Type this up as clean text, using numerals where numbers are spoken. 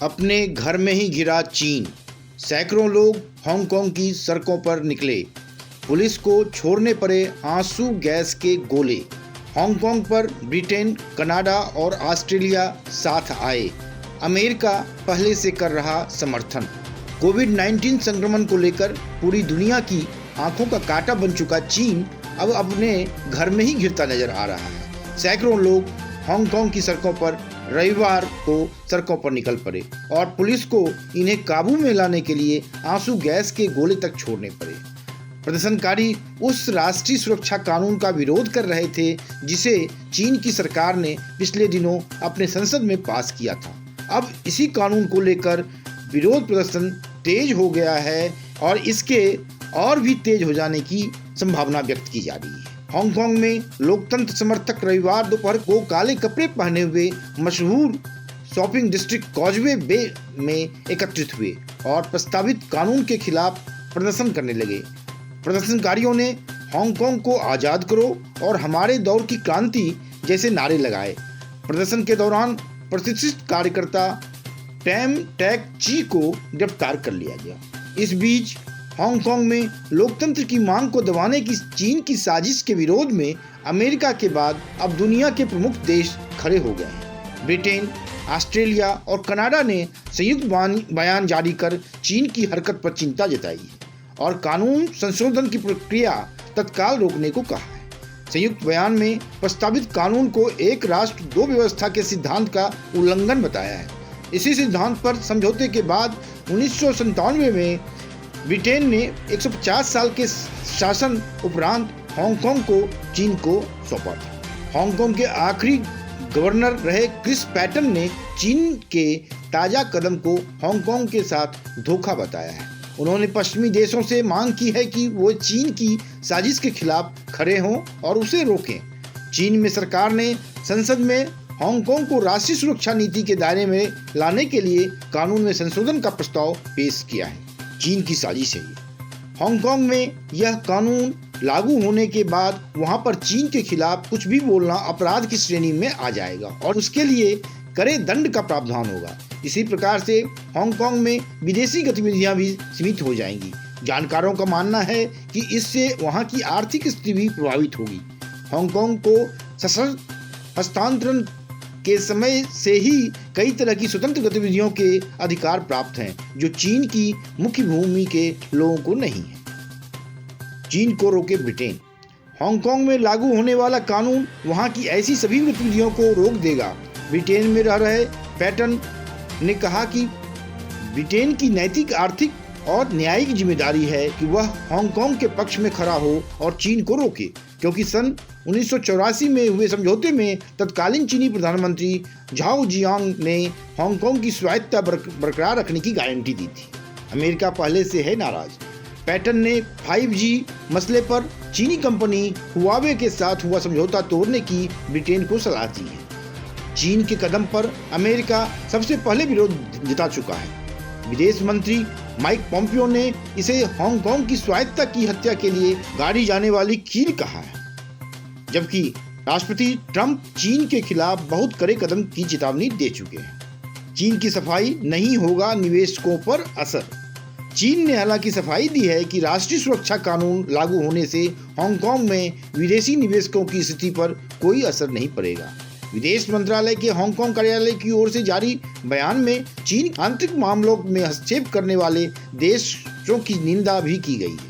अपने घर में ही घिरा चीन। सैकड़ों लोग हांगकांग की सड़कों पर निकले। पुलिस को छोड़ने पड़े आंसू गैस के गोले। हांगकांग पर ब्रिटेन, कनाडा और ऑस्ट्रेलिया साथ आए। अमेरिका पहले से कर रहा समर्थन। कोविड-19 संक्रमण को लेकर पूरी दुनिया की आंखों का कांटा बन चुका चीन अब अपने घर में ही घिरता नजर आ रहा है। सैकड़ों लोग हांगकांग की सड़कों पर रविवार को सड़कों पर निकल पड़े और पुलिस को इन्हें काबू में लाने के लिए आंसू गैस के गोले तक छोड़ने पड़े। प्रदर्शनकारी उस राष्ट्रीय सुरक्षा कानून का विरोध कर रहे थे जिसे चीन की सरकार ने पिछले दिनों अपने संसद में पास किया था। अब इसी कानून को लेकर विरोध प्रदर्शन तेज हो गया है और इसके और भी तेज हो जाने की संभावना व्यक्त की जा रही है। हांगकांग में लोकतंत्र समर्थक रविवार दोपहर को काले कपड़े पहने हुए मशहूर शॉपिंग डिस्ट्रिक्ट कॉजवे बे में एकत्रित हुए और प्रस्तावित कानून के खिलाफ प्रदर्शन करने लगे। प्रदर्शनकारियों ने हांगकांग को आज़ाद करो और हमारे दौर की क्रांति जैसे नारे लगाए। प्रदर्शन के दौरान प्रतिष्ठित कार्यकर्ता टैम टैक ची को गिरफ्तार कर लिया गया। इस बीच हांगकांग में लोकतंत्र की मांग को दबाने की चीन की साजिश के विरोध में अमेरिका के बाद अब दुनिया के प्रमुख देश खड़े हो गए हैं। ब्रिटेन, ऑस्ट्रेलिया और कनाडा ने संयुक्त बयान जारी कर चीन की हरकत पर चिंता जताई है और कानून संशोधन की प्रक्रिया तत्काल रोकने को कहा है। संयुक्त बयान में प्रस्तावित कानून को एक राष्ट्र दो व्यवस्था के सिद्धांत का उल्लंघन बताया है। इसी सिद्धांत पर समझौते के बाद 1997 में ब्रिटेन ने 150 साल के शासन उपरांत हांगकांग को चीन को सौंपा था। हांगकांग के आखिरी गवर्नर रहे क्रिस पैटन ने चीन के ताज़ा कदम को हांगकांग के साथ धोखा बताया है। उन्होंने पश्चिमी देशों से मांग की है कि वो चीन की साजिश के खिलाफ खड़े हों और उसे रोकें। चीन में सरकार ने संसद में हांगकांग को राष्ट्रीय सुरक्षा नीति के दायरे में लाने के लिए कानून में संशोधन का प्रस्ताव पेश किया है। चीन की साजिश है ये। हांगकांग में यह कानून लागू होने के बाद वहां पर चीन के खिलाफ कुछ भी बोलना अपराध की श्रेणी में आ जाएगा और उसके लिए कड़े दंड का प्रावधान होगा। इसी प्रकार से हांगकांग में विदेशी गतिविधियां भी सीमित हो जाएंगी। जानकारों का मानना है कि इससे वहां की आर्थिक स्थिति भी प्रभावित होगी। हांगकांग को सशस्त्र हस्तांतरण के समय से ही कई तरह की स्वतंत्र गतिविधियों के अधिकार प्राप्त हैं जो चीन की मुख्य भूमि के लोगों को नहीं है। चीन को रोके ब्रिटेन। हांगकांग में लागू होने वाला कानून वहां की ऐसी सभी गतिविधियों को रोक देगा। ब्रिटेन में रह रहे पैटन ने कहा कि ब्रिटेन की नैतिक, आर्थिक और न्यायिक जिम्मेदारी है कि वह हांगकांग के पक्ष में खड़ा हो और चीन को रोके, क्योंकि सन 1984 में हुए समझौते में तत्कालीन चीनी प्रधानमंत्री झाओ जियांग ने हांगकांग की स्वायत्तता बरकरार रखने की गारंटी दी थी। अमेरिका पहले से है नाराज। पैटन ने 5G मसले पर चीनी कंपनी हुआवे के साथ हुआ समझौता तोड़ने की ब्रिटेन को सलाह दी है। चीन के कदम पर अमेरिका सबसे पहले विरोध जता चुका है। विदेश मंत्री माइक पोम्पियो ने इसे हांगकांग की स्वायत्तता की हत्या के लिए गाड़ी जाने वाली कील कहा है, जबकि राष्ट्रपति ट्रंप चीन के खिलाफ बहुत कड़े कदम की चेतावनी दे चुके हैं। चीन की सफाई नहीं होगा निवेशकों पर असर। चीन ने हालांकि सफाई दी है कि राष्ट्रीय सुरक्षा कानून लागू होने से हांगकांग में विदेशी निवेशकों की स्थिति पर कोई असर नहीं पड़ेगा। विदेश मंत्रालय के हांगकांग कार्यालय की ओर से जारी बयान में चीन आंतरिक मामलों में हस्तक्षेप करने वाले देशों की निंदा भी की गई है।